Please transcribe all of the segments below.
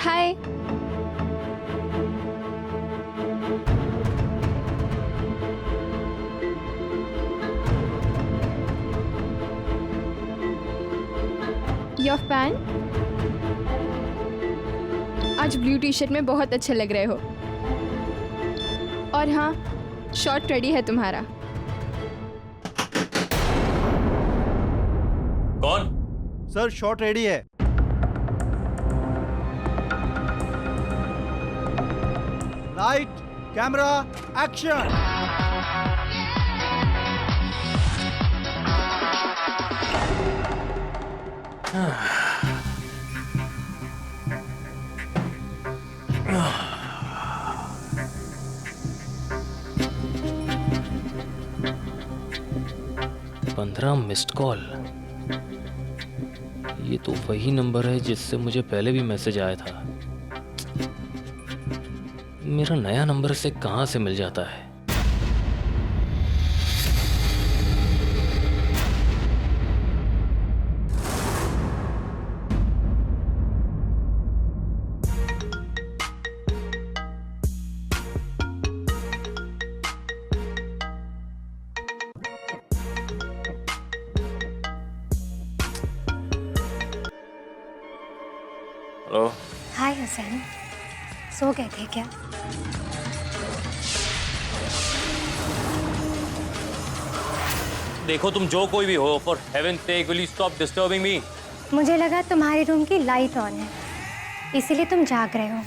Hi. Your fan. आज blue T shirt में बहुत अच्छे लग रहे हो। और हाँ, शॉट रेडी है तुम्हारा। कौन? सर शॉट रेडी है। Light camera action. पंद्रह मिस्ड कॉल। ये तो वही नंबर है जिससे मुझे पहले भी मैसेज आया था। मेरा नया नंबर से कहां से मिल जाता है? हेलो। हाय हुसैन, सो गए थे क्या? देखो तुम जो कोई भी हो, for heaven sec will you stop disturbing me? मुझे लगा तुम्हारे रूम की लाइट ऑन है, इसीलिए तुम जाग रहे हो।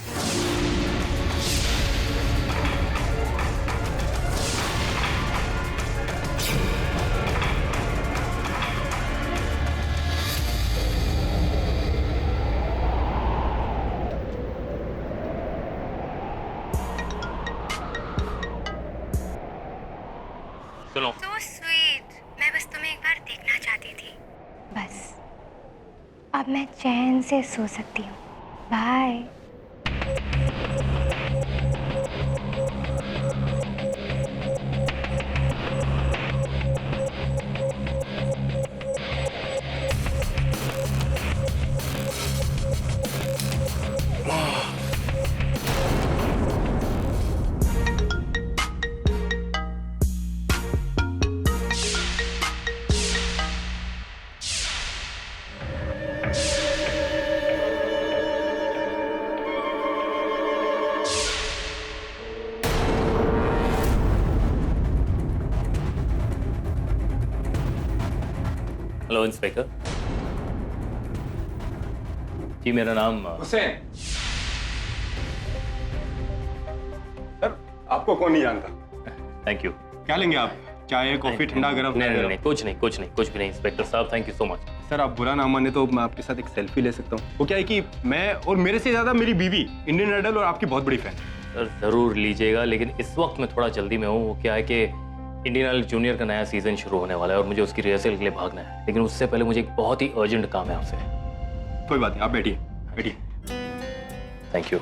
सुनो, So sweet. मैं बस तुम्हें एक बार देखना चाहती थी। बस अब मैं चैन से सो सकती हूँ। बाय। हेलो इंस्पेक्टर जी, मेरा नाम हुसैन। सर आपको कौन नहीं जानता? Thank you. क्या लेंगे आप? चाय, कॉफी, ठंडा, गरम? नहीं, कुछ भी नहीं इंस्पेक्टर साहब, thank you so much. Sir आप बुरा ना माने तो मैं आपके साथ एक सेल्फी ले सकता हूँ। वो क्या है कि मैं और मेरे से ज्यादा मेरी बीवी इंडियन आइडल और आपकी बहुत बड़ी फैन है। सर जरूर लीजिएगा, लेकिन इस वक्त मैं थोड़ा जल्दी में हूँ। वो क्या है कि इंडियन आइडल जूनियर का नया सीजन शुरू होने वाला है और मुझे उसकी रिहर्सल के लिए भागना है, लेकिन उससे पहले मुझे एक बहुत ही अर्जेंट काम है आपसे। कोई बात नहीं, आप बैठिए बैठिए। Thank you.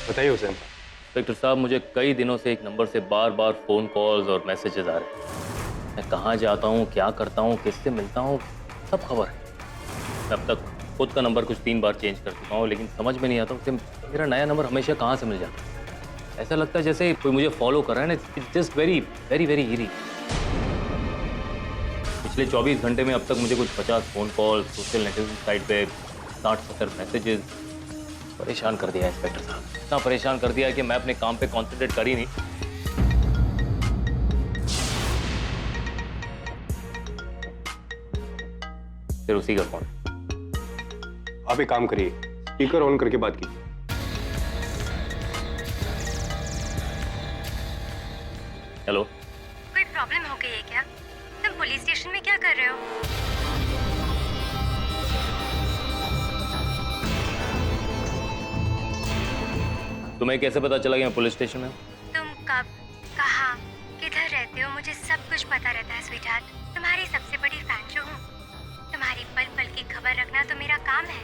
बताइए हुसैन। इंस्पेक्टर साहब, मुझे कई दिनों से एक नंबर से बार बार फ़ोन कॉल्स और मैसेजेस आ रहे हैं। मैं कहाँ जाता हूँ, क्या करता हूँ, किससे मिलता हूँ, सब खबर है। मैं अब तक खुद का नंबर कुछ 3 बार चेंज कर चुका हूँ, लेकिन समझ में नहीं आता कि मेरा नया नंबर हमेशा कहाँ से मिल जाता है। ऐसा लगता है जैसे कोई मुझे फॉलो कर रहा है ना। It's just very very very eerie. पिछले 24 घंटे में अब तक मुझे कुछ 50 phone call, social networking site पे 60-70 मैसेजेस, परेशान कर दिया है इंस्पेक्टर साहब। इतना परेशान कर दिया है कि मैं अपने काम पे कॉन्सेंट्रेट कर ही नहीं। फिर उसी का फोन। आप एक काम करिए, स्पीकर ऑन करके बात कीजिए। हेलो। कोई प्रॉब्लम हो गई है क्या? तुम पुलिस स्टेशन में क्या कर रहे हो? तुम्हें कैसे पता चला कि मैं पुलिस स्टेशन में हूँ? तुम कब, कहाँ, किधर रहते हो, मुझे सब कुछ पता रहता है स्वीटहार्ट। तुम्हारी सबसे बड़ी फैन जो हूँ। तुम्हारी पल पल की खबर रखना तो मेरा काम है,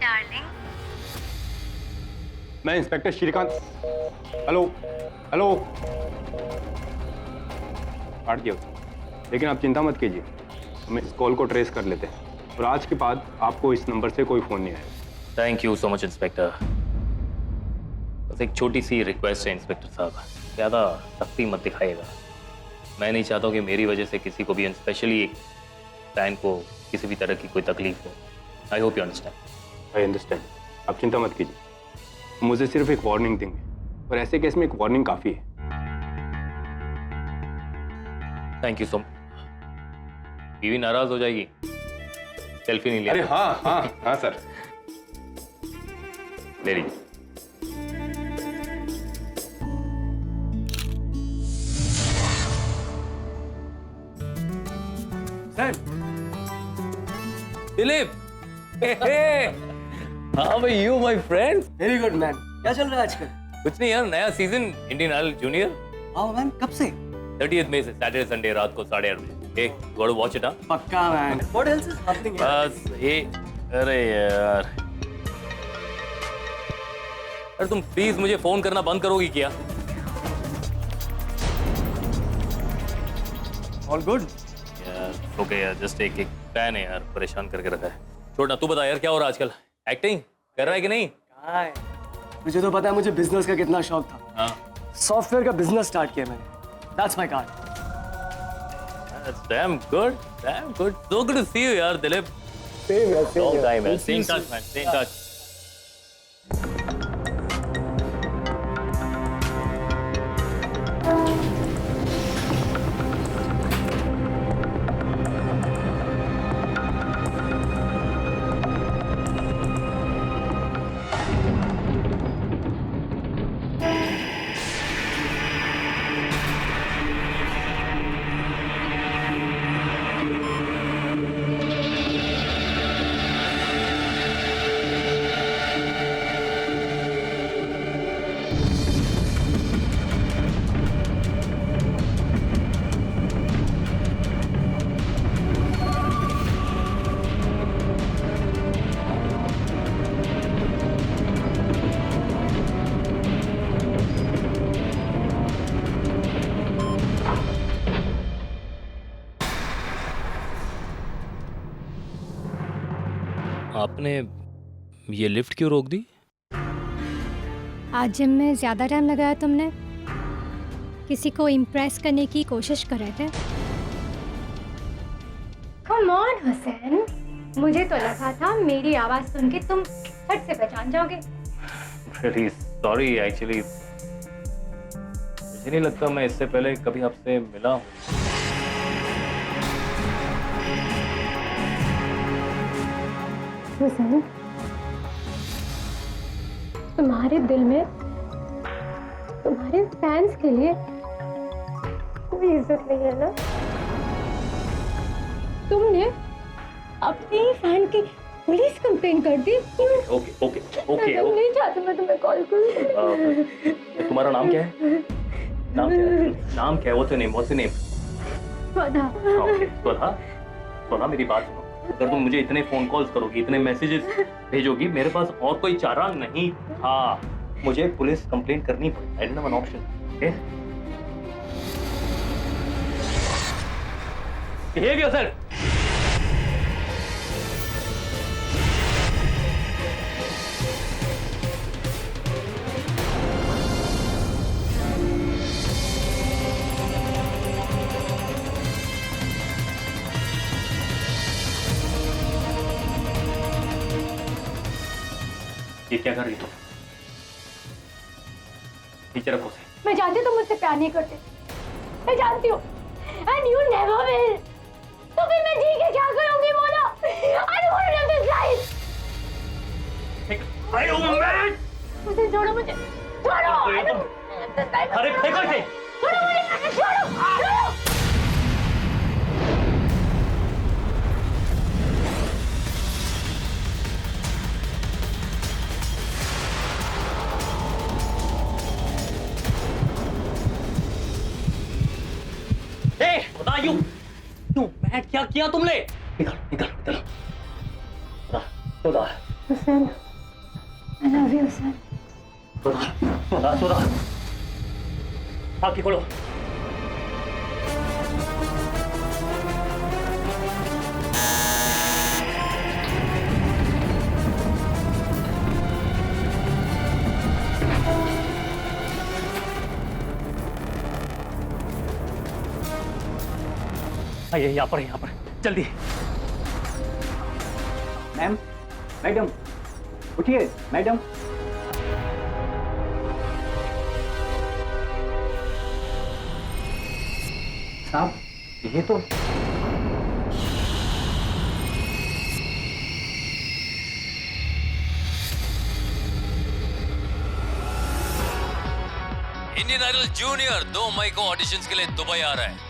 डार्लिंग। मैं इंस्पेक्टर श्रीकांत। Hello hello. काट दिया, लेकिन आप चिंता मत कीजिए, हम इस कॉल को ट्रेस कर लेते हैं। और आज के बाद आपको इस नंबर से कोई फ़ोन नहीं आएगा। Thank you so much inspector. बस एक छोटी सी रिक्वेस्ट है इंस्पेक्टर साहब, ज़्यादा सख्ती मत दिखाइएगा। मैं नहीं चाहता हूँ कि मेरी वजह से किसी को भी, स्पेशली एक फैन को, किसी भी तरह की कोई तकलीफ हो। I hope you understand. I understand, आप चिंता मत कीजिए। मुझे सिर्फ एक वार्निंग देंगे और ऐसे केस में एक वार्निंग काफ़ी है। Thank you so much. बीवी नाराज हो जाएगी, सेल्फी नहीं ले। अरे हाँ हाँ हाँ सर। ले लीजिए। Sir Dilip, how are you my friend? Very good man. क्या चल रहा है आजकल? कुछ नहीं यार, नया सीजन इंडियन आइडल जूनियर। आओ मैन, कब से? 30th मई से सैटरडे संडे रात को 8:30 बजे। Hey, go to watch it, huh? पक्का man. What else is happening here? बस ये, अरे यार, अरे तुम प्लीज मुझे फोन करना बंद करोगी क्या? All good? यार ओके यार, जस्ट एक फैन है यार, परेशान करके रखा है। छोड़ना, तू बता यार क्या हो रहा है आजकल? एक्टिंग कर रहा है कि नहीं? कहाँ है? मुझे तो पता है मुझे बिजनेस का कितना शौक था। हाँ, सॉफ्टवेयर का बिजनेस स्टार्ट किया मैंने। That's my card. that's damn good, damn good. So good to see you यार दिलीप। Same है, same Long है। time man, We'll see stay in you touch soon. man, stay in touch. आपने ये lift क्यों रोक दी? आज जिम में ज़्यादा टाइम लगाया तुमने। किसी को इम्प्रेस करने की कोशिश कर रहे थे। कम ऑन हुसैन, मुझे तो लगा था मेरी आवाज सुन के तुम फट से पहचान जाओगे। Really sorry actually, मुझे नहीं लगता मैं इससे पहले कभी आपसे मिला हूँ। हुसैन, तुम्हारे दिल में तुम्हारे फैंस के लिए कोई इज्जत नहीं है ना? तुमने अपने ही फैन की पुलिस कंप्लेन कर दी। ओके ओके ओके मैं नहीं चाहती मैं तुम्हें कॉल करूं। तुम्हारा नाम क्या है? नाम क्या है? नाम क्या है? What's your name? स्वधा। ओके स्वधा, स्वधा मेरी बात सुनो। अगर तुम मुझे इतने फोन कॉल्स करोगी, इतने मैसेजेस भेजोगी, मेरे पास और कोई चारा नहीं था। मुझे पुलिस कंप्लेंट करनी पड़ी। I didn't have an option. Okay? Behave yourself. ये क्या कर रही हो तुम? नीचे रखो उसे। मैं जानती हूँ तुम मुझसे प्यार नहीं करते, मैं जानती हूँ। And you never will. तो फिर मैं जी के क्या करूँगी बोलो? I don't want to live this life. अरे ओ मैन! मुझे छोड़ो, मुझे छोड़ो। I don't want to live this life. अरे फेंको इसे! छोड़ो मुझे, छोड़ो, छोड़ो। क्या किया तुमने? निकल निकल निकल। Hussain, I love you, Hussain. सोदा आँखें खोलो। आइए यहाँ पर जल्दी। मैम, मैडम, उठिए मैडम। साहब, ये तो इंडियन आइडल जूनियर 2 मई को ऑडिशंस के लिए दुबई आ रहा है।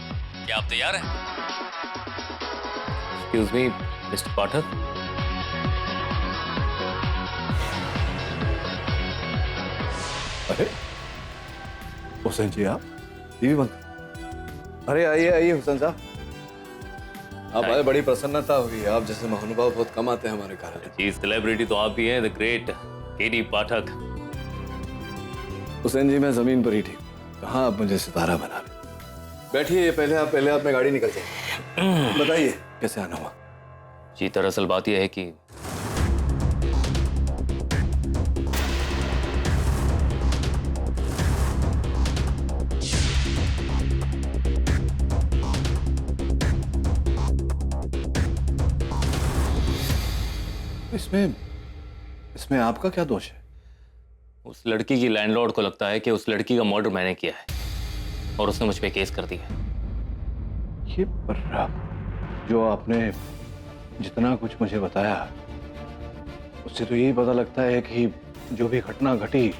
क्या आप तैयार हैं? एक्सक्यूज मी मिस्टर पाठक। अरे हुसैन जी, आप टीवी बंद। अरे आइए आइए हुसैन साहब, आप आए, बड़ी प्रसन्नता हुई। आप जैसे महानुभाव बहुत कम आते हैं हमारे कार्यालय। जी सेलिब्रिटी तो आप ही हैं, द ग्रेट केडी पाठक। हुसैन जी, मैं जमीन पर ही ठीक हूँ, कहाँ आप मुझे सितारा बना रहे। बैठिए, पहले आप में गाड़ी निकल जाए। बताइए कैसे आना हुआ। जी दरअसल बात यह है कि इसमें आपका क्या दोष है? उस लड़की की लैंडलॉर्ड को लगता है कि उस लड़की का मर्डर मैंने किया है और उसने मुझ पे केस कर दिया। ये पर जो आपने जितना कुछ मुझे बताया उससे तो यही पता लगता है कि जो भी घटना घटी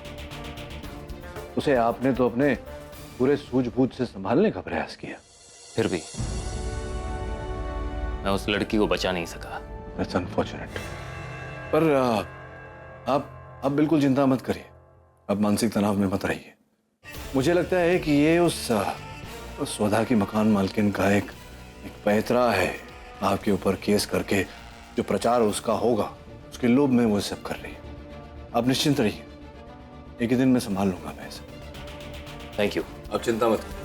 उसे आपने तो अपने पूरे सूझबूझ से संभालने का प्रयास किया। फिर भी मैं उस लड़की को बचा नहीं सका। That's unfortunate। पर आप बिल्कुल चिंता मत करिए, अब मानसिक तनाव में मत रहिए। मुझे लगता है कि ये उस स्वधा की मकान मालकिन का एक पैतरा है, आपके ऊपर केस करके जो प्रचार उसका होगा उसके लोभ में वो सब कर रही है। आप निश्चिंत रहिए, एक ही दिन में संभाल लूंगा मैं इसे। Thank you. आप चिंता मत करिए।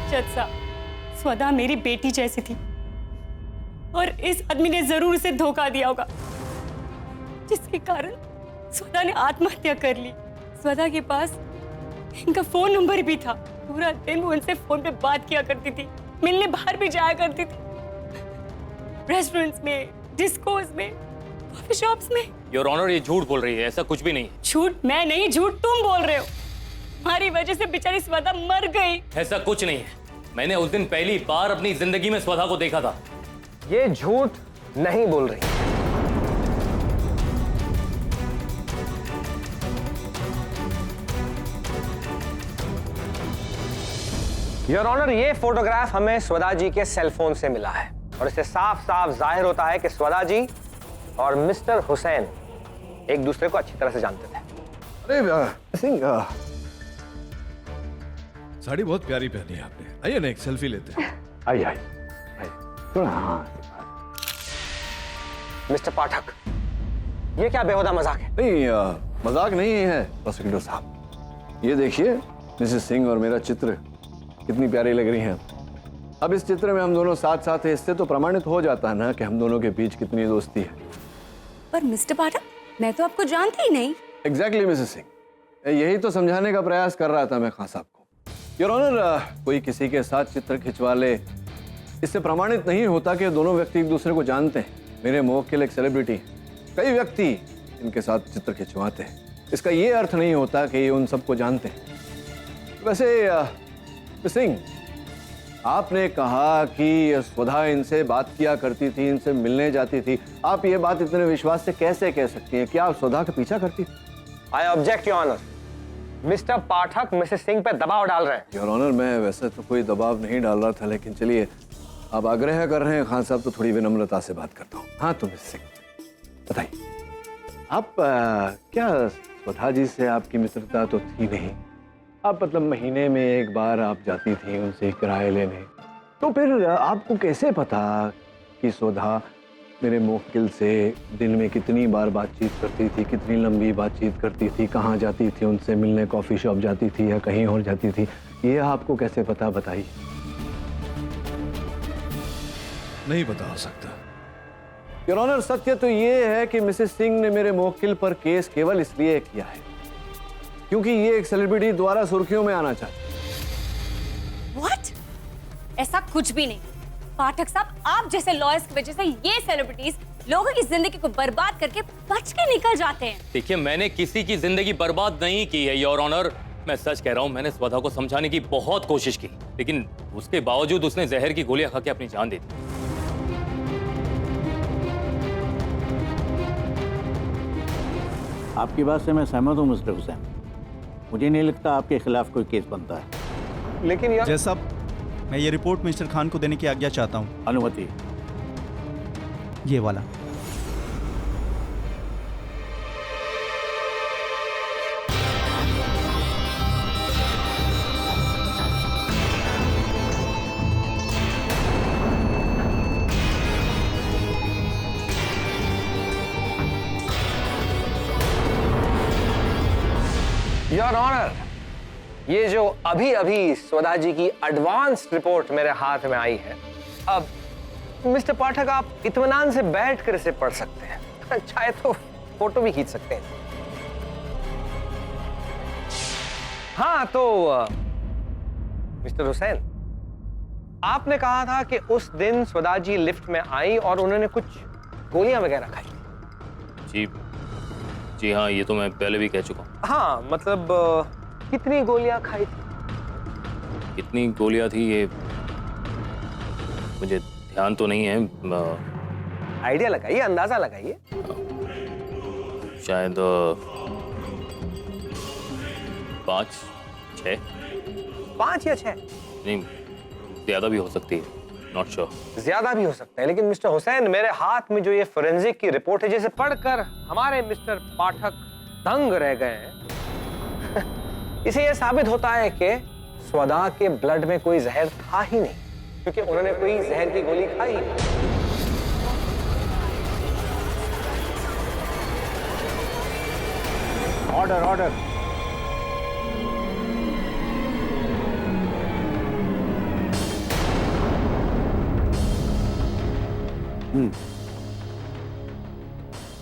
जज साहब, स्वदा मेरी बेटी जैसी थी और इस आदमी ने जरूर उसे धोखा दिया होगा, जिसके कारण स्वदा ने आत्महत्या कर ली। स्वदा के पास इनका फोन नंबर भी था। पूरा दिन वो उनसे फोन पे बात किया करती थी, मिलने बाहर भी जाया करती थी, रेस्टोरेंट्स में, डिस्कोस में, कॉफी शॉप्स में। योर ऑनर, ये झूठ बोल रही है, ऐसा कुछ भी नहीं है। झूठ मैं नहीं, झूठ तुम बोल रहे हो। हमारी वजह से बेचारी स्वदा मर गई। ऐसा कुछ नहीं है, मैंने उस दिन पहली बार अपनी जिंदगी में स्वधा को देखा था। ये झूठ नहीं बोल रही। योर ऑनर, ये फोटोग्राफ हमें स्वदा जी के सेल फोन से मिला है और इससे साफ साफ जाहिर होता है कि स्वदा जी और मिस्टर हुसैन एक दूसरे को अच्छी तरह से जानते थे। अरे सिंह, साड़ी बहुत प्यारी पहनी है आपने। आइए ना, एक सेल्फी लेते हैं। आइए। मिस्टर पाठक, ये क्या बेहुदा मजाक है? नहीं, मजाक नहीं है प्रोसिक्यूटर साहब। ये देखिए मिसेस सिंह और मेरा चित्र कितनी प्यारी लग रही हैं। अब इस चित्र में हम दोनों साथ साथ हैं, इससे तो प्रमाणित हो जाता है ना कि हम दोनों के बीच कितनी दोस्ती है। पर मिस्टर पाठक, मैं तो आपको जानती ही नहीं। एग्जैक्टली मिसेस सिंह, यही तो समझाने का प्रयास कर रहा था मैं खान साहब को। योर ऑनर, कोई किसी के साथ चित्र खिंचवा ले, इससे प्रमाणित नहीं होता कि दोनों व्यक्ति एक दूसरे को जानते हैं। मेरे मुवक्किल एक सेलिब्रिटी है, कई व्यक्ति इनके साथ चित्र खिंचवाते हैं, इसका ये अर्थ नहीं होता कि ये उन सबको जानते हैं। वैसे सिंह, आपने कहा कि स्वधा इनसे बात किया करती थी, इनसे मिलने जाती थी। आप ये बात इतने विश्वास से कैसे कह सकती हैं? क्या आप स्वधा का पीछा करती थी? I object your honour. Mr Pathak Mrs Singh पे दबाव डाल रहे हैं। योर ऑनर, मैं वैसे तो कोई दबाव नहीं डाल रहा था, लेकिन चलिए आप आग्रह कर रहे हैं खान साहब तो थोड़ी विनम्रता से बात करता हूँ। हाँ तो मिसेस सिंह, बताइए आप क्या स्वधा जी से आपकी मित्रता तो थी नहीं? आप मतलब महीने में एक बार आप जाती थी उनसे किराए लेने, तो फिर आपको कैसे पता कि स्वधा मेरे मुवक्किल से दिन में कितनी बार बातचीत करती थी, कितनी लंबी बातचीत करती थी, कहाँ जाती थी उनसे मिलने, कॉफ़ी शॉप जाती थी या कहीं और जाती थी? ये आपको कैसे पता, बताइए। नहीं बता सकता। योर ऑनर, सत्य तो ये है कि मिसेस सिंह ने मेरे मुवक्किल पर केस केवल इसलिए किया है क्योंकि ये एक सेलिब्रिटी द्वारा सुर्खियों में आना चाहती है। व्हाट? ऐसा कुछ भी नहीं पाठक साहब, आप जैसे लॉयर्स की वजह से ये सेलिब्रिटीज लोगों की जिंदगी को बर्बाद करके बच के निकल जाते हैं। देखिए, मैंने किसी की जिंदगी बर्बाद नहीं की है योर ऑनर। मैं सच कह रहा हूँ, मैंने स्वधा को समझाने की बहुत कोशिश की, लेकिन उसके बावजूद उसने जहर की गोलियां खा के अपनी जान दे दी। आपकी बात से मैं सहमत हूँ मिस्टर हुसैन। मुझे नहीं लगता आपके खिलाफ कोई केस बनता है। लेकिन यार जज साहब, मैं ये रिपोर्ट मिस्टर खान को देने की आज्ञा चाहता हूँ। अनुमति। ये वाला। योर ऑनर, ये जो अभी अभी स्वधा जी की एडवांस रिपोर्ट मेरे हाथ में आई है, अब मिस्टर पाठक आप इत्मीनान से बैठकर इसे पढ़ सकते हैं, चाहे तो फोटो भी खींच सकते हैं। हाँ तो मिस्टर हुसैन, आपने कहा था कि उस दिन स्वधा जी लिफ्ट में आई और उन्होंने कुछ गोलियां वगैरह खाई। जी हाँ, ये तो मैं पहले भी कह चुका हूँ। हाँ, मतलब कितनी गोलियां खाई थी? कितनी गोलियां थी ये मुझे ध्यान तो नहीं है। आइडिया लगाइए, अंदाजा लगाइए। शायद 5, 6। 5 या 6? नहीं, ज्यादा भी हो सकती है, नॉट श्योर। ज्यादा भी हो सकता है, लेकिन मिस्टर हुसैन, मेरे हाथ में जो ये फोरेंसिक की रिपोर्ट है, जिसे पढ़कर हमारे मिस्टर पाठक दंग रह गए हैं, इसे यह साबित होता है कि स्वधा के ब्लड में कोई जहर था ही नहीं, क्योंकि उन्होंने कोई जहर की गोली खाई ही नहीं। Order order.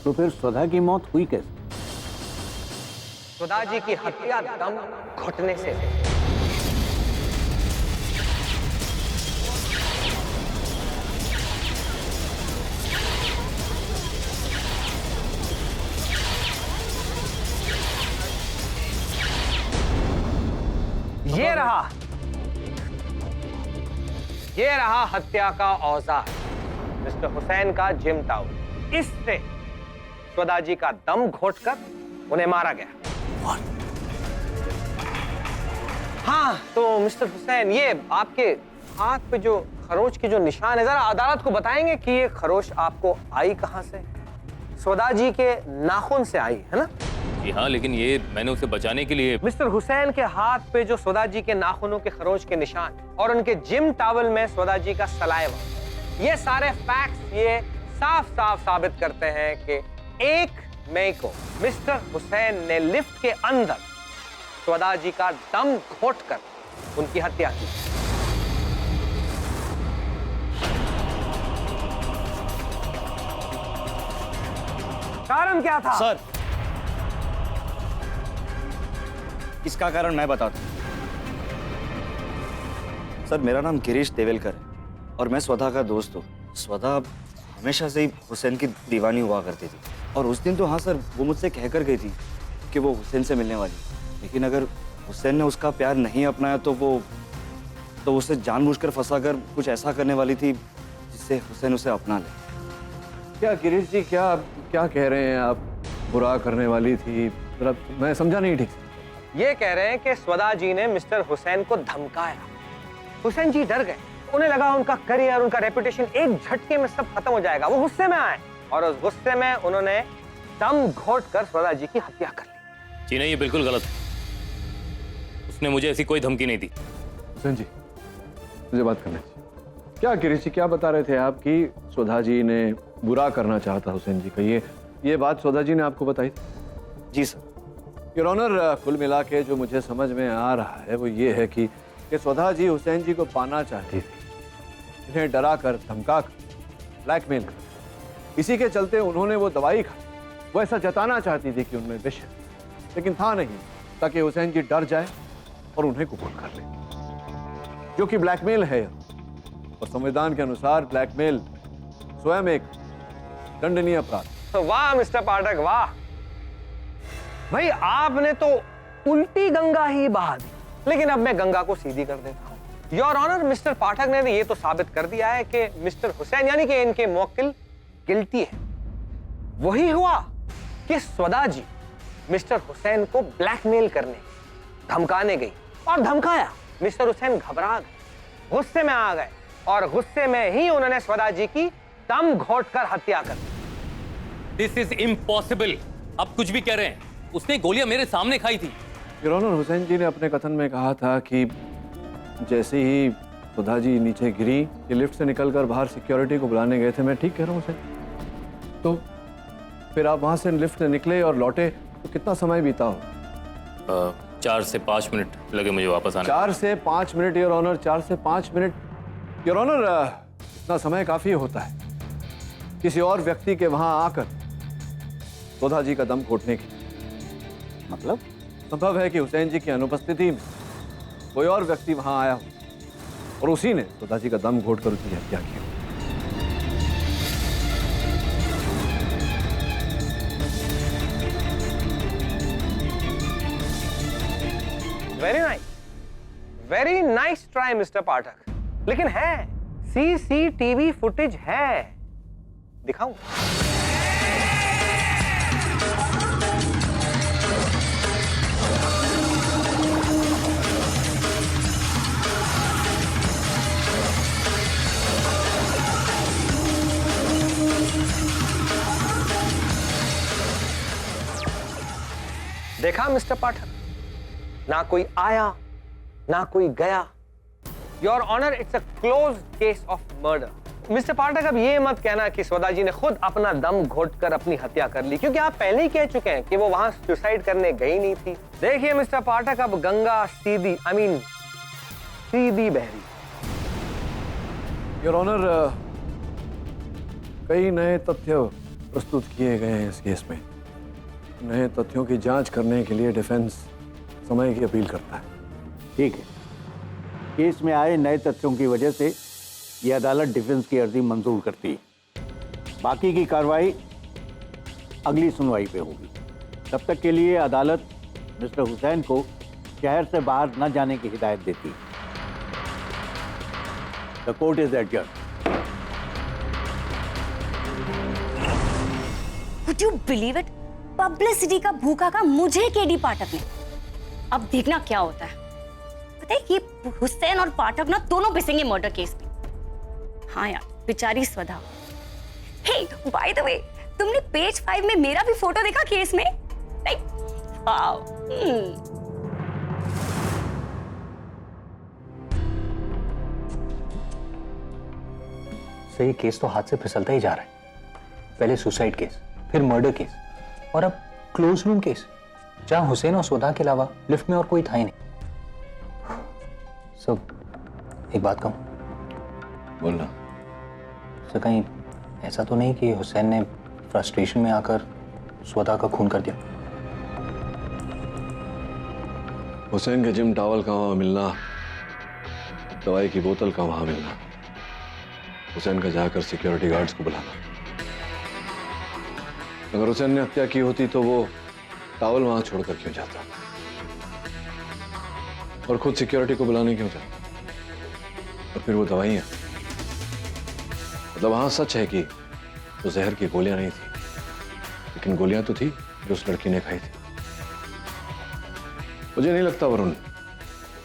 तो फिर स्वधा की मौत हुई कैसे? स्वधा जी की हत्या दम घुटने से। ये रहा हत्या का औजार, मिस्टर हुसैन का जिम टाउल। इससे स्वधा जी का दम घोटकर उन्हें मारा गया। हाँ तो मिस्टर हुसैन, ये आपके हाथ पे जो खरोच की जो निशान है, जरा अदालत को बताएंगे कि ये खरोच आपको आई कहां से? स्वधा जी के नाखून से आई है ना? जी हाँ, लेकिन ये मैंने उसे बचाने के लिए। मिस्टर हुसैन के हाथ पे जो स्वधा जी के नाखूनों के खरोच के निशान और उनके जिम टॉवल में स्वधा जी का सलाइवा, ये सारे फैक्ट्स ये साफ साफ साबित करते हैं कि 1 मई को मिस्टर हुसैन ने लिफ्ट के अंदर स्वधा जी का दम घोटकर उनकी हत्या की। कारण क्या था? सर, इसका कारण मैं बताता हूँ। सर, मेरा नाम गिरीश देवेलकर है और मैं स्वधा का दोस्त हूँ। स्वधा हमेशा से ही हुसैन की दीवानी हुआ करती थी और उस दिन तो हाँ सर, वो मुझसे कहकर गई थी कि वो हुसैन से मिलने वाली, लेकिन अगर हुसैन ने उसका प्यार नहीं अपनाया तो उसे जानबूझकर फंसाकर कुछ ऐसा करने वाली थी जिससे हुसैन उसे अपना ले। क्या गिरीश जी, क्या कह रहे हैं आप? बुरा करने वाली थी? मैं समझा नहीं ठीक से। ये कह रहे हैं कि स्वधा जी ने मिस्टर हुसैन को धमकाया। हुसैन जी डर गए, उन्हें लगा उनका करियर, उनका रेपुटेशन एक झटके में सब खत्म हो जाएगा। वो गुस्से में आए और उस गुस्से में उन्होंने दम घोटकर स्वधा जी की हत्या कर ली। जी नहीं, ये बिल्कुल गलत है। उसने मुझे ऐसी कोई धमकी नहीं दी। हुसैन जी, मुझे बात करना चाहिए। क्या गिरीश जी, क्या बता रहे थे आप कि स्वधा जी ने बुरा करना चाहता हुसैन जी का? ये बात स्वधा जी ने आपको बताई? जी सर। योर ऑनर, कुल मिला के जो मुझे समझ में आ रहा है वो ये है कि कि स्वधा जी हुसैन जी को पाना चाहती थी, इन्हें डरा कर, धमका कर, ब्लैकमेल कर। इसी के चलते उन्होंने वो दवाई खाई। वो ऐसा जताना चाहती थी कि उनमें विष है, लेकिन था नहीं, ताकि हुसैन जी डर जाए और उन्हें कबूल कर ले, जो कि ब्लैकमेल है। और संविधान के अनुसार ब्लैकमेल स्वयं एक दंडनीय अपराध। वाह मिस्टर पाठक, वाह भाई, आपने तो उल्टी गंगा ही बहा दी, लेकिन अब मैं गंगा को सीधी कर देता हूं। योर ऑनर, मिस्टर पाठक ने ये तो साबित कर दिया है कि मिस्टर हुसैन यानी कि इनके मुवक्किल गिल्टी है। वही हुआ कि स्वदा जी मिस्टर हुसैन को ब्लैकमेल करने, धमकाने गई और धमकाया। मिस्टर हुसैन घबरा गए, गुस्से में आ गए और गुस्से में ही उन्होंने स्वदा जी की दम घोंटकर हत्या कर दी। This is impossible. आप कुछ भी कह रहे हैं, उसने गोलियां मेरे सामने खाई थी। योर ऑनर, हुसैन जी ने अपने कथन में कहा था कि जैसे ही सुधा जी नीचे गिरी, ये लिफ्ट से निकलकर बाहर सिक्योरिटी को बुलाने गए थे। मैं ठीक कह रहा हूँ हुसैन? तो फिर आप वहां से लिफ्ट से निकले और लौटे तो कितना समय बीता हो? 4 से 5 मिनट लगे मुझे वापस आने। 4 से 5 मिनट योर ऑनर, 4 से 5 मिनट योर ऑनर, इतना समय काफी होता है किसी और व्यक्ति के वहां आकर सुधा जी का दम घोटने के लिए। मतलब संभव है कि हुसैन जी की अनुपस्थिति में कोई और व्यक्ति वहां आया हो और उसी ने सुधा जी का दम घोटकर उसकी हत्या की हो। वेरी नाइस ट्राई मिस्टर पाठक, लेकिन है सीसीटीवी फुटेज है, दिखाऊं? देखा मिस्टर पाठक, ना कोई आया ना कोई गया। Your honour, it's a close case of murder. Mister Pathak, अब ये मत कहना कि स्वदा जी ने खुद अपना दम घोटकर अपनी हत्या कर ली, क्योंकि आप पहले ही कह चुके हैं कि वो वहां सुसाइड करने गई नहीं थी। देखिए मिस्टर पाठक, अब गंगा सीधी सीधी बह रही। योर ऑनर, कई नए तथ्य प्रस्तुत किए गए हैं इस केस में। नए तथ्यों की जांच करने के लिए डिफेंस समय की अपील करता है। ठीक है, केस में आए नए तथ्यों की वजह से ये अदालत डिफेंस की अर्जी मंजूर करती है। बाकी की कार्रवाई अगली सुनवाई पे होगी। तब तक के लिए अदालत मिस्टर हुसैन को शहर से बाहर न जाने की हिदायत देती है। The court is adjourn. Would you believe it? Publicity का भूखा का मुझे केडी पाठक ने। अब देखना क्या होता है। पता है कि हुसैन और पाठक ना दोनों पिसेंगे मर्डर केस में। हाँ यार, बेचारी स्वधा। हे, बाय द वे, तुमने पेज 5 में मेरा भी फोटो देखा केस में? Like, wow. सही, केस तो हाथ से फिसलता ही जा रहा है। पहले सुसाइड केस, फिर मर्डर केस और अब क्लोज रूम केस, जहां हुसैन और स्वदा के अलावा लिफ्ट में और कोई था ही नहीं। सब एक बात कहूं? बोलना। सर, कहीं ऐसा तो नहीं कि हुसैन ने फ्रस्ट्रेशन में आकर स्वदा का खून कर दिया? हुसैन के जिम टॉवल का वहां मिलना, दवाई की बोतल का वहां मिलना, हुसैन का जाकर सिक्योरिटी गार्ड्स को बुलाना। अगर हुसैन ने हत्या की होती तो वो टॉवल वहां छोड़कर क्यों जाता और खुद सिक्योरिटी को बुलाने क्यों जाता? और फिर वो दवाइयां, मतलब हाँ, सच है कि वो जहर की गोलियां नहीं थी, लेकिन गोलियां तो थी जो उस लड़की ने खाई थी। मुझे नहीं लगता वरुण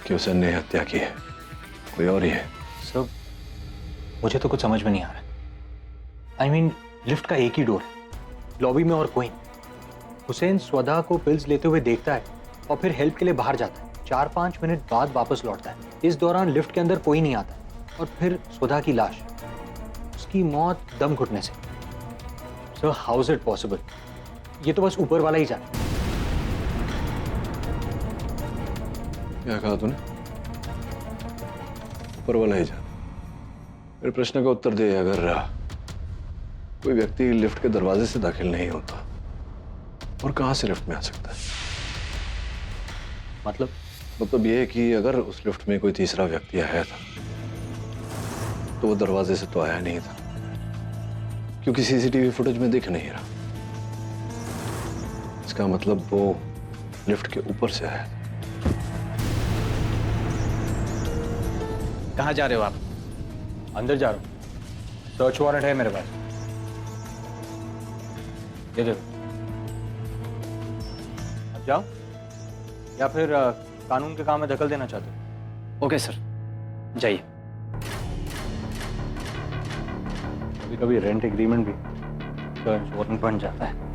कि हुसैन ने हत्या की है, कोई और ही है। सर, मुझे तो कुछ समझ में नहीं आ रहा। आई मीन, लिफ्ट का एक ही डोर है, लॉबी में और कोई नहीं। हुसैन स्वदा को पिल्स लेते हुए देखता है और फिर हेल्प के लिए बाहर जाता है। 4-5 मिनट बाद वापस लौटता है। इस दौरान लिफ्ट के अंदर कोई नहीं आता और फिर स्वदा की लाश, उसकी मौत दम घुटने से। Sir, how is it possible? ये तो बस ऊपर वाला ही जाने। क्या कहा तूने? ऊपर वाला ही जाने। मेरे प्रश्न का उत्तर दे, अगर कोई व्यक्ति लिफ्ट के दरवाजे से दाखिल नहीं होता और कहां से लिफ्ट में आ सकता है? मतलब ये है कि अगर उस लिफ्ट में कोई तीसरा व्यक्ति आया था तो वो दरवाजे से तो आया नहीं था, क्योंकि सीसीटीवी फुटेज में दिख नहीं रहा। इसका मतलब वो लिफ्ट के ऊपर से आया था। कहाँ जा रहे हो आप? अंदर जा रहा हूँ, सर्च वारंट है मेरे पास। ये देखो, अब जाओ या फिर कानून के काम में दखल देना चाहते हो? ओके सर, जाइए। कभी कभी रेंट एग्रीमेंट भी सर्च वारंट बन जाता है।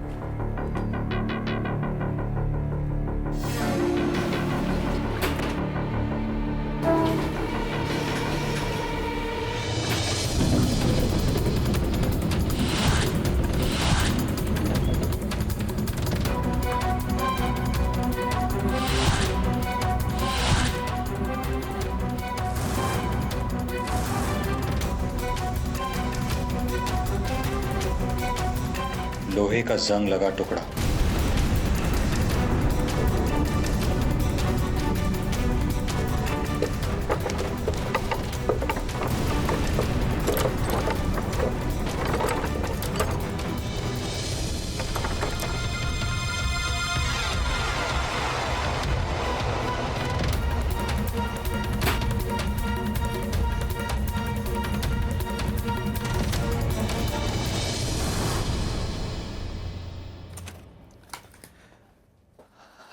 लोहे का जंग लगा टुकड़ा।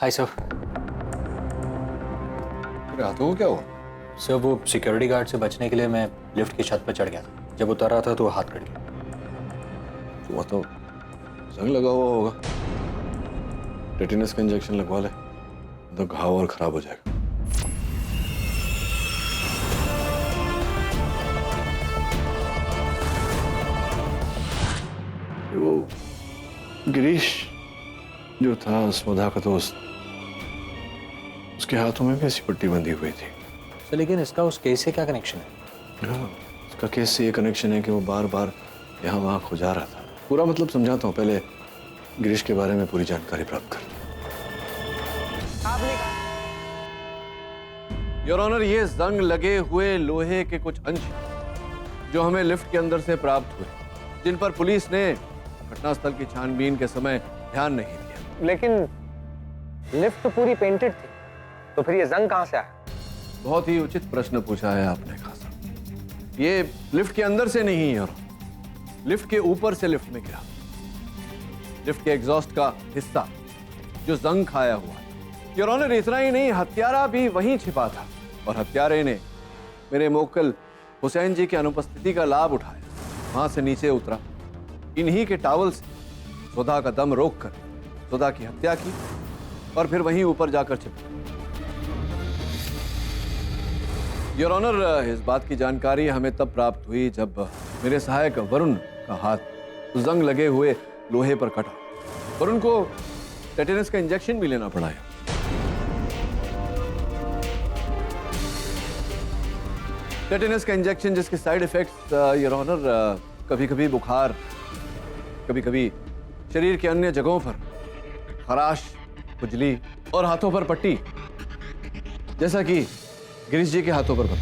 Hi sir. तेरे हाथों को क्या हुआ? सर वो सिक्योरिटी गार्ड से बचने के लिए मैं लिफ्ट की छत पर चढ़ गया था। जब उतर रहा था तो हाथ कट गया। वो तो जंग लगा हुआ होगा, टेटेनस का इंजेक्शन लगवा ले, तो घाव और खराब हो जाएगा। वो गिरीश जो था स्वधा का दोस्त, उसके हाथों में भी ऐसी पट्टी बंधी हुई थी। सर लेकिन इसका उस केस से क्या कनेक्शन है? हाँ, उसका केस से ये कनेक्शन है कि वो बार बार यहाँ वहाँ खुजा रहा था। पूरा मतलब समझाता हूँ, पहले गिरीश के बारे में पूरी जानकारी प्राप्त कर। योर ऑनर, ये जंग लगे हुए लोहे के कुछ अंश जो हमें लिफ्ट के अंदर से प्राप्त हुए, जिन पर पुलिस ने घटनास्थल की छानबीन के समय ध्यान नहीं दिया। लेकिन लिफ्ट तो पूरी पेंटेड थी, तो फिर ये जंग कहां से आया? बहुत ही उचित प्रश्न पूछा है आपने खासा। ये लिफ्ट के अंदर से नहीं है, लिफ्ट के ऊपर से लिफ्ट में गिरा। लिफ्ट के एग्जॉस्ट का हिस्सा जो जंग खाया हुआ है। योर ऑनर, इतना ही नहीं, हत्यारा भी वहीं छिपा था और हत्यारे ने मेरे मोक्कल हुसैन जी की अनुपस्थिति का लाभ उठाया, वहां से नीचे उतरा, इन्हीं के टावल से सुधा का दम रोककर सुधा की हत्या की और फिर वहीं ऊपर जाकर छिपा। योर ऑनर, इस बात की जानकारी हमें तब प्राप्त हुई जब मेरे सहायक वरुण का हाथ जंग लगे हुए लोहे पर कटा। वरुण को टेटेनस का इंजेक्शन भी लेना पड़ा है। टेटेनस का इंजेक्शन जिसके साइड इफेक्ट्स योर ऑनर कभी कभी बुखार, कभी कभी शरीर के अन्य जगहों पर खराश, खुजली और हाथों पर पट्टी, जैसा कि गिरीश जी के हाथों पर बना।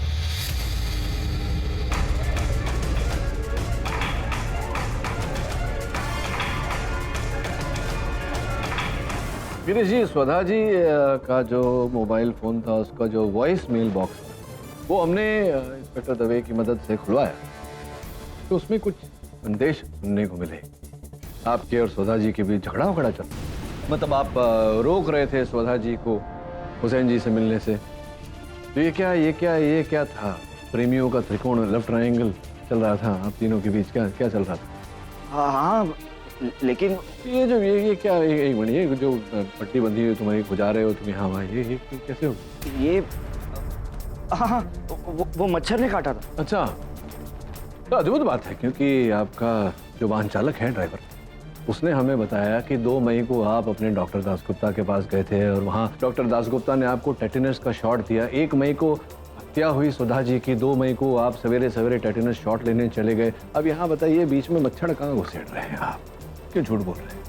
गिरीश जी, स्वधा जी का जो मोबाइल फोन था, उसका जो वॉइस मेल बॉक्स था, वो हमने इंस्पेक्टर दवे की मदद से खुलवाया, तो उसमें कुछ संदेश सुनने को मिले। आपके और स्वधा जी के बीच झगड़ा उगड़ा चल, मतलब आप रोक रहे थे स्वधा जी को हुसैन जी से मिलने से। तो ये क्या था? प्रेमियों का त्रिकोण, लव ट्रायंगल चल रहा था आप तीनों के बीच? क्या चल रहा था? हाँ, लेकिन ये क्या, एक मिनट, ये जो पट्टी बंधी हुई तुम्हारी खुजा रहे हो तुम यहाँ वहाँ, ये कैसे हो? ये हाँ, वो मच्छर ने काटा था। अच्छा, तो अद्भुत बात है, क्योंकि आपका जो वाहन चालक है, ड्राइवर, उसने हमें बताया कि 2 मई को आप अपने डॉक्टर दासगुप्ता के पास गए थे और वहाँ डॉक्टर दासगुप्ता ने आपको टेटेनस का शॉट दिया। 1 मई को हत्या हुई सुधा जी की 2 मई को आप सवेरे सवेरे टेटेनस शॉट लेने चले गए। अब यहाँ बताइए बीच में मच्छर कहाँ घुसेड़ रहे हैं आप? क्यों झूठ बोल रहे हैं?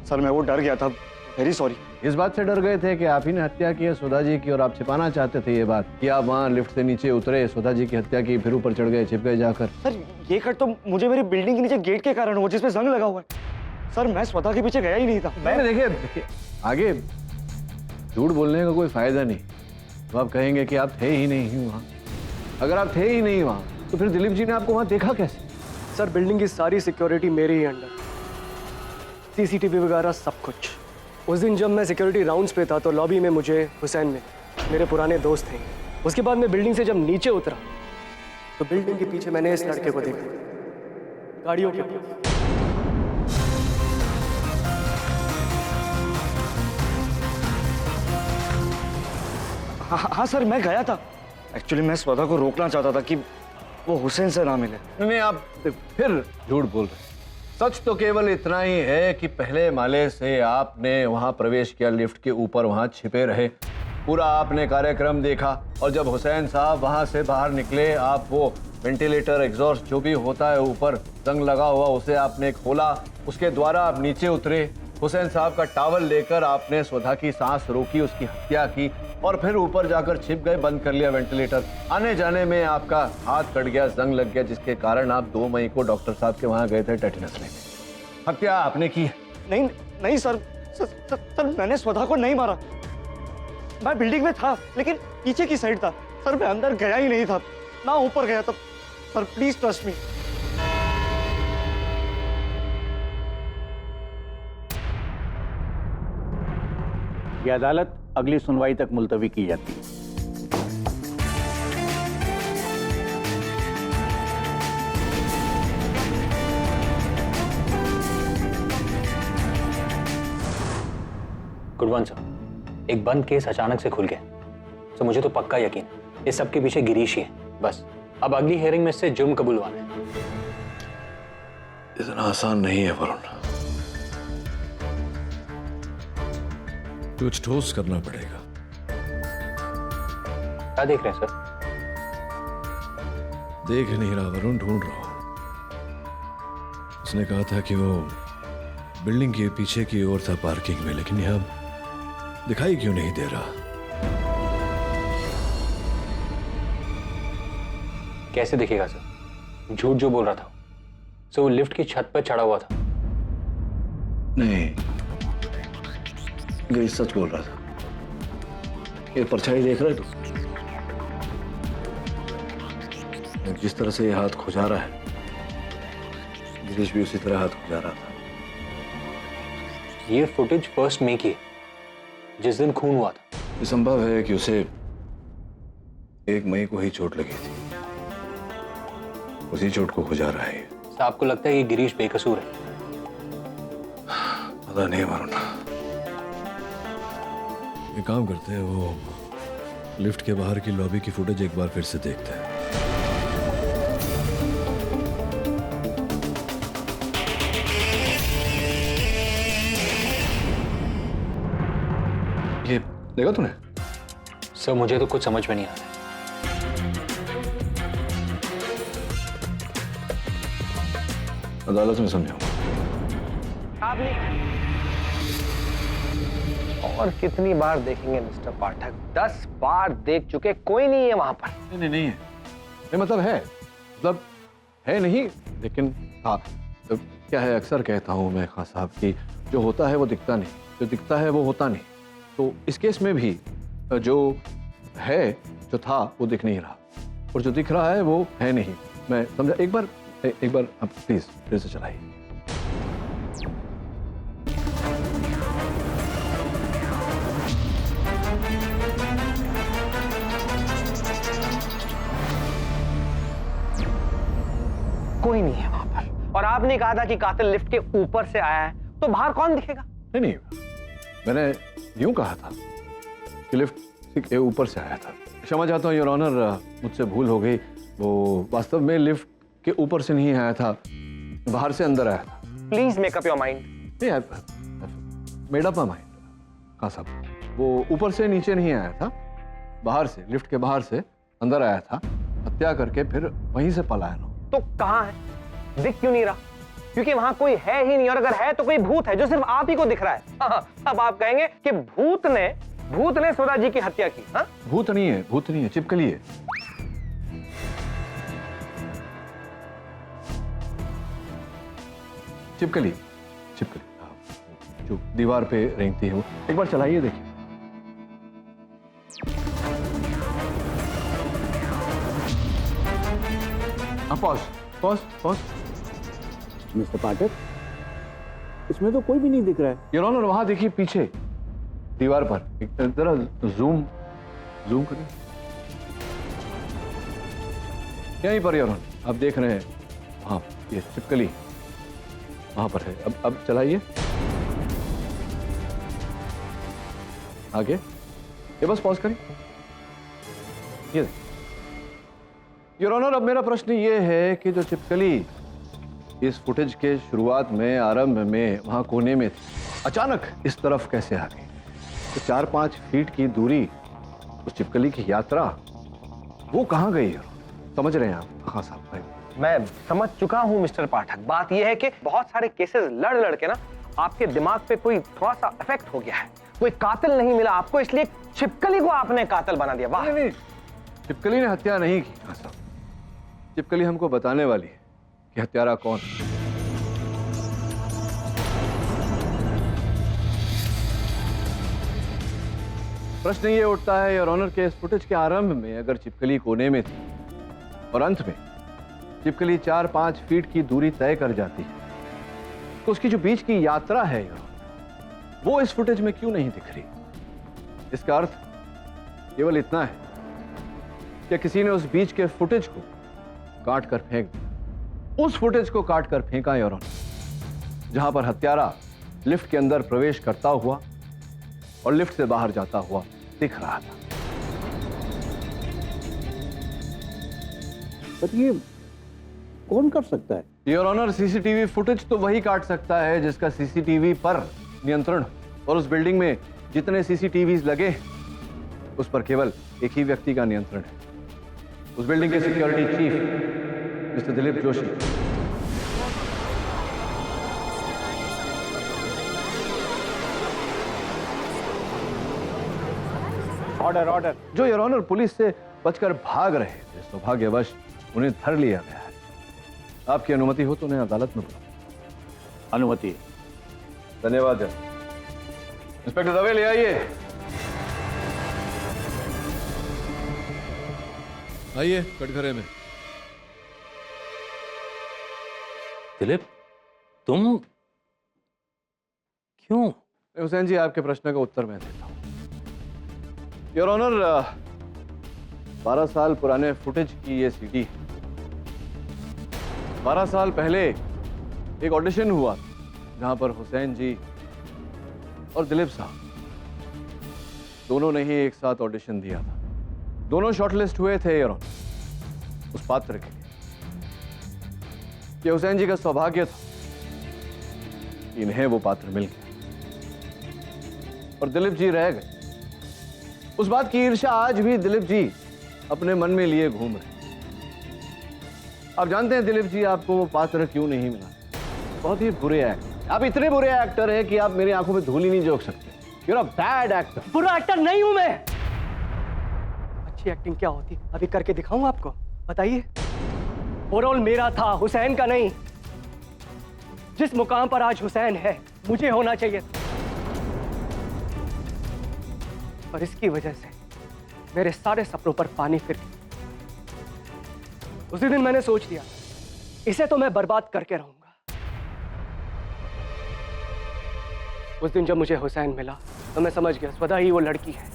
सर मैं वो डर गया था, वेरी सॉरी। इस बात से डर गए थे कि आप ही ने हत्या की है सुधा जी की और आप छिपाना चाहते थे ये बात कि आप वहाँ लिफ्ट से नीचे उतरे, सुधा जी की हत्या की, फिर ऊपर चढ़ गए, छिप गए जाकर? सर ये कट तो मुझे मेरी बिल्डिंग के नीचे गेट के कारण हुआ जिसमें जंग लगा हुआ है। सर मैं स्वतः के पीछे गया ही नहीं था। मैंने देखिए आगे झूठ बोलने का कोई फायदा नहीं। तो आप कहेंगे कि आप थे ही नहीं वहाँ। अगर आप थे ही नहीं वहाँ तो फिर दिलीप जी ने आपको वहाँ देखा कैसे? सर बिल्डिंग की सारी सिक्योरिटी मेरे ही अंडर, सीसीटीवी वगैरह सब कुछ। उस दिन जब मैं सिक्योरिटी राउंड्स पे था तो लॉबी में मुझे हुसैन मिले, मेरे पुराने दोस्त थे। उसके बाद मैं बिल्डिंग से जब नीचे उतरा तो बिल्डिंग के पीछे मैंने इस लड़के को देखा, गाड़ियों के पीछे। हाँ सर मैं गया था। एक्चुअली मैं स्वदा को रोकना चाहता था कि वो हुसैन से ना मिले। नहीं आप फिर झूठ बोल रहे हैं। सच तो केवल इतना ही है कि पहले माले से आपने वहां प्रवेश किया, लिफ्ट के ऊपर वहां छिपे रहे, पूरा आपने कार्यक्रम देखा और जब हुसैन साहब वहां से बाहर निकले आप वो वेंटिलेटर एग्जॉस्ट जो भी होता है ऊपर जंग लगा हुआ उसे आपने खोला, उसके द्वारा आप नीचे उतरे, हुसैन साहब का टावल लेकर आपने सुधा की सांस रोकी, उसकी हत्या की और फिर ऊपर जाकर छिप गए, बंद कर लिया वेंटिलेटर। आने जाने में आपका हाथ कट गया, जंग लग गया, जिसके कारण आप 2 मई को डॉक्टर साहब के वहां गए थे टेटेनस लेने। हत्या आपने की? नहीं नहीं सर, सर मैंने स्वधा को नहीं मारा। मैं बिल्डिंग में था लेकिन पीछे की साइड था। सर मैं अंदर गया ही नहीं था, ना ऊपर गया था। Sir please trust me. ये अदालत अगली सुनवाई तक मुलतवी की जाती है। गुडवन सर, एक बंद केस अचानक से खुल गया, तो मुझे तो पक्का यकीन इस सब के पीछे गिरीश ही है। बस अब अगली हियरिंग में इससे जुर्म कबूलवाना है। इतना आसान नहीं है वरुण, कुछ ठोस करना पड़ेगा। क्या देख रहे हैं सर? देख नहीं रहा वरुण, ढूंढ रहा हूं। उसने कहा था कि वो बिल्डिंग के पीछे की ओर था पार्किंग में, लेकिन यहां दिखाई क्यों नहीं दे रहा? कैसे दिखेगा सर? झूठ जो बोल रहा था सो वो लिफ्ट की छत पर चढ़ा हुआ था। नहीं, गिरीश सच बोल रहा था। ये परछाई देख रहे तू? जिस तरह से ये हाथ खुजा रहा है, गिरीश भी उसी तरह हाथ खुजा रहा था। ये फुटेज 1 मई की है, जिस दिन खून हुआ था। ये संभव है कि उसे 1 मई को ही चोट लगी थी, उसी चोट को खुजा रहा है। आपको लगता है कि गिरीश बेकसूर है? पता नहीं वरुण, ये काम करते हैं, वो लिफ्ट के बाहर की लॉबी की फुटेज एक बार फिर से देखते हैं। ये देखा तूने? सर मुझे तो कुछ समझ में नहीं आ रहा। अदालत में समझाऊं। और कितनी बार देखेंगे मिस्टर पाठक? 10 बार देख चुके, कोई नहीं है वहां पर। नहीं नहीं है, ये मतलब है नहीं, लेकिन हाँ तो क्या है, अक्सर कहता हूं मैं खान साहब की जो होता है वो दिखता नहीं, जो दिखता है वो होता नहीं। तो इस केस में भी जो है, जो था वो दिख नहीं रहा और जो दिख रहा है वो है नहीं। मैं समझा। एक बार आप प्लीज फिर से चलाइए। कोई नहीं है वहां पर। और आपने कहा था कि कातिल लिफ्ट के ऊपर से आया है, तो बाहर कौन दिखेगा? नहीं, मैंने यूं कहा था कि लिफ्ट के ऊपर से आया था। क्षमा चाहता हूं योर ऑनर, मुझसे भूल हो गई। वो वास्तव में लिफ्ट के ऊपर से नहीं आया था, बाहर से अंदर आया था। Please make up your mind. Made up my mind. हाँ साहब, वो ऊपर से नीचे नहीं आया था, बाहर से, लिफ्ट के बाहर से अंदर आया था, हत्या करके फिर वहीं से पलायन हो। तो कहाँ है? दिख क्यों नहीं रहा? क्योंकि वहां कोई है ही नहीं, और अगर है तो कोई भूत है जो सिर्फ आप ही को दिख रहा है। हाँ, अब आप कहेंगे कि भूत ने स्वदा जी की हत्या की। हाँ? भूत नहीं है, भूत नहीं है, छिपकली है। छिपकली, छिपकली, हाँ, जो दीवार पे रेंगती है वो। एक बार चलाइए, देखिए। Pause pause pause. मिस्टर पाठक, इसमें तो कोई भी नहीं दिख रहा है। योर ऑनर, वहां देखिए पीछे दीवार पर, एक जरा जूम करिए। यहीं पर योर ऑनर, आप देख रहे हैं वहां, ये छिपकली वहां पर है। अब चलाइए आगे, ये बस पॉज करिए। ये योर ऑनर, अब मेरा प्रश्न ये है कि जो छिपकली इस फुटेज के शुरुआत में, आरंभ में वहां कोने में थी, अचानक इस तरफ कैसे आ गई? तो 4-5 फीट की दूरी, उस छिपकली की यात्रा, वो कहां गई? समझ रहे हैं आप? हाँ साहब भाई, मैं समझ चुका हूं मिस्टर पाठक। बात यह है कि बहुत सारे केसेस लड़ के ना आपके दिमाग पे कोई थोड़ा सा इफेक्ट हो गया है। कोई कातिल नहीं मिला आपको, इसलिए छिपकली को आपने कातिल बना दिया। वाह! नहीं, छिपकली ने हत्या नहीं की। हाँ साहब, छिपकली हमको बताने वाली है कि हत्यारा कौन है। प्रश्न ये उठता है योर ऑनर के इस फुटेज के आरंभ में अगर छिपकली कोने में थी और अंत में छिपकली 4-5 फीट की दूरी तय कर जाती है, तो उसकी जो बीच की यात्रा है योर ऑनर, वो इस फुटेज में क्यों नहीं दिख रही? इसका अर्थ केवल इतना है कि किसी ने उस बीच के फुटेज को काट कर फेंक दिया। उस फुटेज को काट कर फेंका योर ऑनर, जहां पर हत्यारा लिफ्ट के अंदर प्रवेश करता हुआ और लिफ्ट से बाहर जाता हुआ दिख रहा था। पर ये कौन कर सकता है? योर ऑनर, सीसीटीवी फुटेज तो वही काट सकता है जिसका सीसीटीवी पर नियंत्रण, और उस बिल्डिंग में जितने सीसीटीवीज लगे उस पर केवल एक ही व्यक्ति का नियंत्रण है, उस बिल्डिंग के security chief mister Dilip Joshi. Order order. जो योर ऑनर पुलिस से बचकर भाग रहे थे, सौभाग्यवश उन्हें धर लिया गया है। आपकी अनुमति हो तो उन्हें अदालत में बुला। अनुमति। धन्यवाद। इंस्पेक्टर दवे, ले आइए। आइए कटघरे में। दिलीप, तुम क्यों? हुसैन जी, आपके प्रश्न का उत्तर मैं देता हूं। योर ऑनर, 12 साल पुराने फुटेज की ये सीडी, 12 साल पहले एक ऑडिशन हुआ जहां पर हुसैन जी और दिलीप साहब दोनों ने ही एक साथ ऑडिशन दिया था। दोनों शॉर्टलिस्ट हुए थे योर ऑनर उस पात्र के लिए। ये हुसैन जी का सौभाग्य था कि इन्हें वो पात्र मिल गया और दिलीप जी रह गए। उस बात की ईर्ष्या आज भी दिलीप जी अपने मन में लिए घूम रहे। आप जानते हैं दिलीप जी, आपको वो पात्र क्यों नहीं मिला? बहुत ही बुरे एक्टर। आप इतने बुरे एक्टर हैं कि आप मेरी आंखों में धूल ही नहीं झोंक सकते। You're a bad actor। बुरा एक्टर नहीं हूं मैं। अच्छी एक्टिंग क्या होती अभी करके दिखाऊं आपको, बताइए। वो रोल मेरा था, हुसैन का नहीं। जिस मुकाम पर आज हुसैन है, मुझे होना चाहिए था। और इसकी वजह से मेरे सारे सपनों पर पानी फिर गया। उसी दिन मैंने सोच लिया, इसे तो मैं बर्बाद करके रहूंगा। उस दिन जब मुझे हुसैन मिला तो मैं समझ गया स्वदा ही वो लड़की है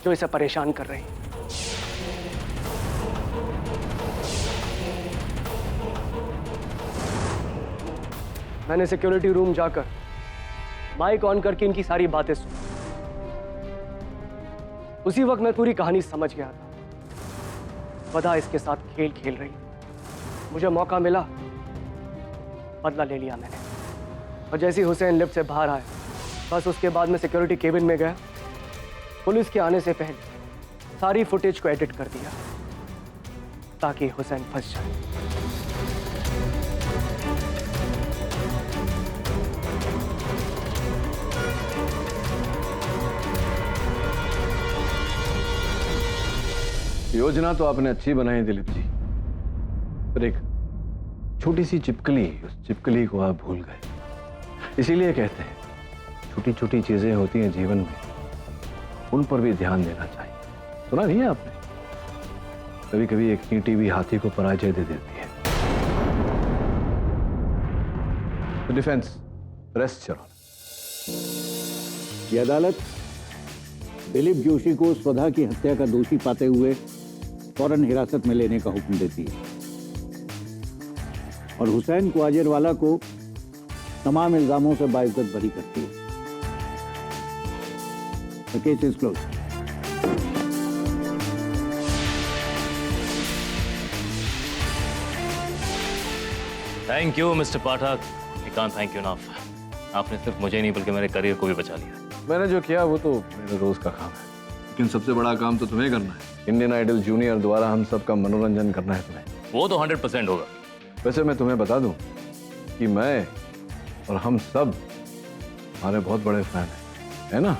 जो इसे परेशान कर रही है। मैंने सिक्योरिटी रूम जाकर माइक ऑन करके इनकी सारी बातें सुनी। उसी वक्त मैं पूरी कहानी समझ गया था। स्वदा इसके साथ खेल खेल रही। मुझे मौका मिला, बदला ले लिया मैंने। और जैसे ही हुसैन लिफ्ट से बाहर आया, बस उसके बाद मैं सिक्योरिटी केबिन में गया। पुलिस के आने से पहले सारी फुटेज को एडिट कर दिया ताकि हुसैन फंस जाए। योजना तो आपने अच्छी बनाई दिलीप जी, पर एक छोटी सी चिपकली, उस चिपकली को आप भूल गए। इसीलिए कहते हैं छोटी छोटी चीजें होती हैं जीवन में, उन पर भी ध्यान देना चाहिए। सुना नहीं है आपने? कभी कभी एक चींटी भी हाथी को पराजय दे देती है। तो डिफेंस रेस्ट चलो। ये अदालत दिलीप जोशी को स्वधा की हत्या का दोषी पाते हुए फौरन हिरासत में लेने का हुक्म देती है और हुसैन क्वाजरवाला को तमाम इल्जामों से बाइज्जत बरी करती है। The case is closed. Thank you mister Pathak, I can't thank you enough. आपने सिर्फ मुझे नहीं बल्कि मेरे करियर को भी बचा लिया। मैंने जो किया वो तो मेरे रोज का काम है, लेकिन सबसे बड़ा काम तो तुम्हें करना है। इंडियन आइडल जूनियर द्वारा हम सबका मनोरंजन करना है तुम्हें। वो तो 100% होगा। वैसे मैं तुम्हें बता दूं कि मैं और हम सब हमारे बहुत बड़े फैन हैं, है ना?